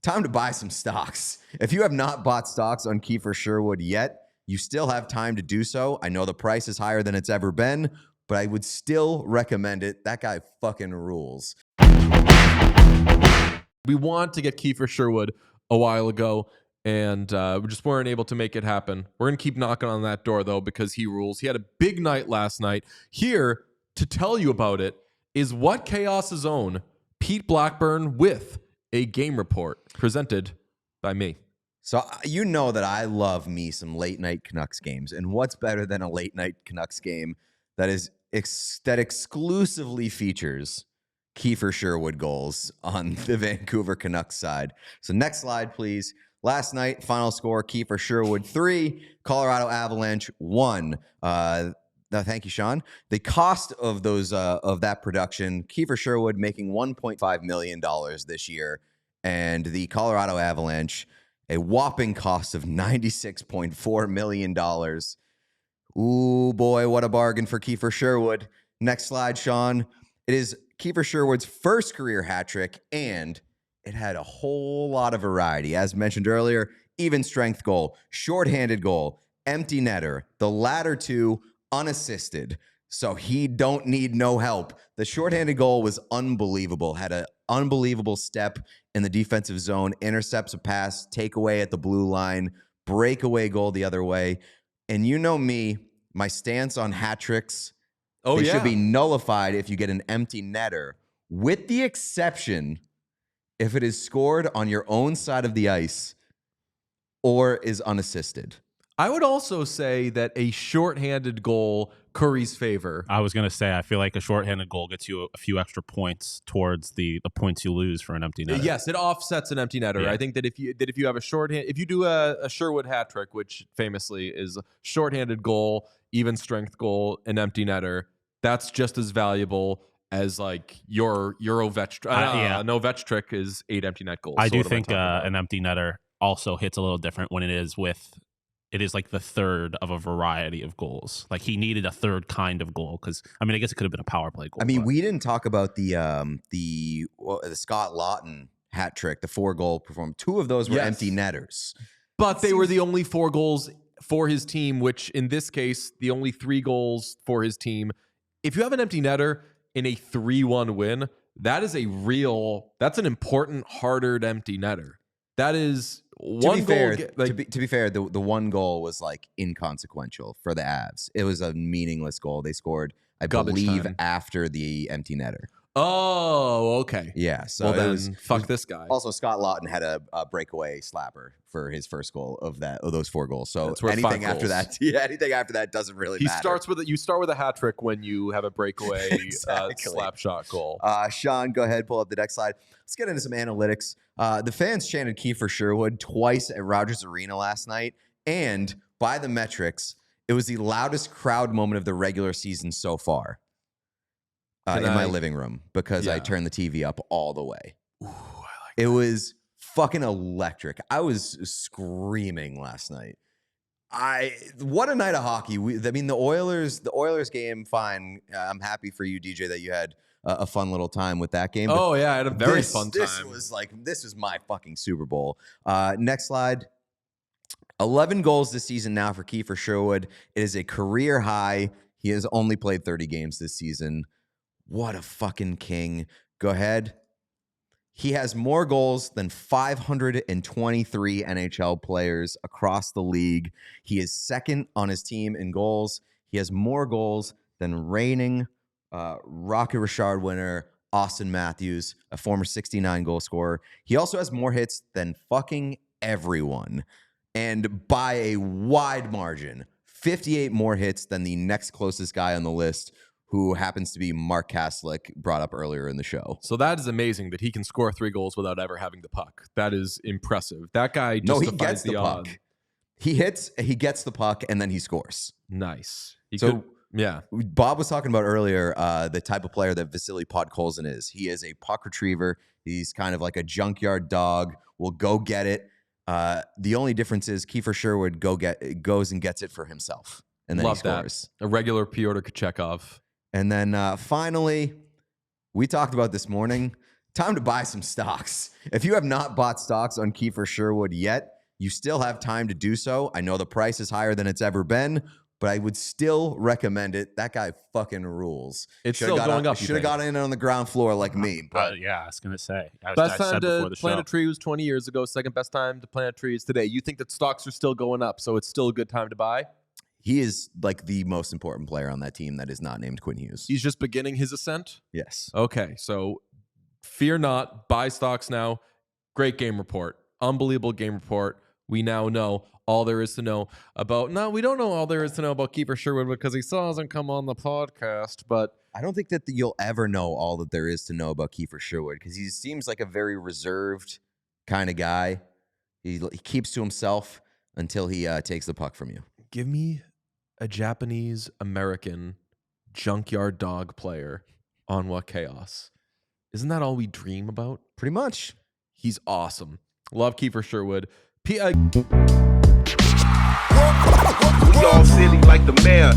time to buy some stocks. If you have not bought stocks on Kiefer Sherwood yet, you still have time to do so. I know the price is higher than it's ever been, but I would still recommend it. That guy fucking rules. We want to get Kiefer Sherwood a while ago, and we just weren't able to make it happen. We're going to keep knocking on that door, though, because he rules. He had a big night last night. Here to tell you about it is What Chaos's own Pete Blackburn with a game report presented by me. So you know that I love me some late night Canucks games, and what's better than a late night Canucks game that exclusively features Kiefer Sherwood goals on the Vancouver Canucks side. So next slide, please. Last night, final score: Kiefer Sherwood 3, Colorado Avalanche 1. Thank you, Sean. The cost of those of that production: Kiefer Sherwood making $1.5 million this year, and the Colorado Avalanche a whopping cost of $96.4 million. Ooh, boy, what a bargain for Kiefer Sherwood. Next slide, Sean. It is Kiefer Sherwood's first career hat trick, and it had a whole lot of variety. As mentioned earlier, even strength goal, shorthanded goal, empty netter, the latter two unassisted. So he don't need no help. The shorthanded goal was unbelievable. Had an unbelievable step in the defensive zone, intercepts a pass, takeaway at the blue line, breakaway goal the other way. And you know me, my stance on hat tricks, they should be nullified if you get an empty netter, with the exception if it is scored on your own side of the ice or is unassisted. I would also say that a shorthanded goal curries favor. I was going to say, I feel like a shorthanded goal gets you a few extra points towards the points you lose for an empty netter. Yes, it offsets an empty netter. Yeah. I think that if you have a shorthand, if you do a Sherwood hat trick, which famously is a shorthanded goal, even strength goal, an empty netter, that's just as valuable as like your Ovech. An Ovech trick is 8 empty net goals. I do think an empty netter also hits a little different when it is like the third of a variety of goals. Like he needed a third kind of goal because I guess it could have been a power play goal. I mean, we didn't talk about the Scott Laughton hat trick, the 4-goal performance. 2 of those were empty netters, but they were the only 4 goals for his team. Which in this case, the only 3 goals for his team. If you have an empty netter in a 3-1 win, that's an important hardered empty netter. That is one goal. To be fair, the 1 goal was like inconsequential for the Avs. It was a meaningless goal. They scored, I believe, after the empty netter. Oh, okay. Yeah. So fuck this guy. Also, Scott Laughton had a breakaway slapper for his first goal of those 4 goals. So anything after that doesn't really matter. You start with a hat trick when you have a breakaway slap shot goal. Sean, go ahead, pull up the next slide. Let's get into some analytics. The fans chanted Kiefer Sherwood twice at Rogers Arena last night, and by the metrics, it was the loudest crowd moment of the regular season so far. In my living room, because I turned the TV up all the way. Ooh, I like it. Was fucking electric. I was screaming last night. What a night of hockey. The Oilers game, fine. I'm happy for you, DJ, that you had a fun little time with that game. I had a very fun time. This was my fucking Super Bowl. Next slide. 11 goals this season now for Kiefer Sherwood. It is a career high. He has only played 30 games this season. What a fucking king. Go ahead. He has more goals than 523 NHL players across the league. He is second on his team in goals. He has more goals than reigning Rocket Richard winner Austin Matthews, a former 69 goal scorer. He also has more hits than fucking everyone. And by a wide margin, 58 more hits than the next closest guy on the list, who happens to be Mark Kaslick, brought up earlier in the show. So that is amazing that he can score 3 goals without ever having the puck. That is impressive. That guy just he gets the puck. He hits, he gets the puck, and then he scores. Nice. Bob was talking about earlier the type of player that Vasily Podkolzin is. He is a puck retriever. He's kind of like a junkyard dog. Will go get it. The only difference is Kiefer Sherwood goes and gets it for himself, and then he scores. A regular Pyotr Kochetkov. And then finally, we talked about this morning, time to buy some stocks. If you have not bought stocks on Kiefer Sherwood yet, you still have time to do so. I know the price is higher than it's ever been, but I would still recommend it. That guy fucking rules. It's still going up. Should have got in on the ground floor like me. But yeah, I was gonna say. Best time to plant a tree was 20 years ago. Second best time to plant a tree is today. You think that stocks are still going up, so it's still a good time to buy? he is like the most important player on that team that is not named Quinn Hughes. He's just beginning his ascent? Yes. Okay, so fear not. Buy stocks now. Great game report. Unbelievable game report. We now know all there is to know about. No, we don't know all there is to know about Kiefer Sherwood because he still hasn't come on the podcast. But I don't think that you'll ever know all that there is to know about Kiefer Sherwood because he seems like a very reserved kind of guy. He keeps to himself until he takes the puck from you. give me a Japanese American junkyard dog player on What Chaos. Isn't that all we dream about? Pretty much. He's awesome. Love Kiefer Sherwood. We all silly like the mayor.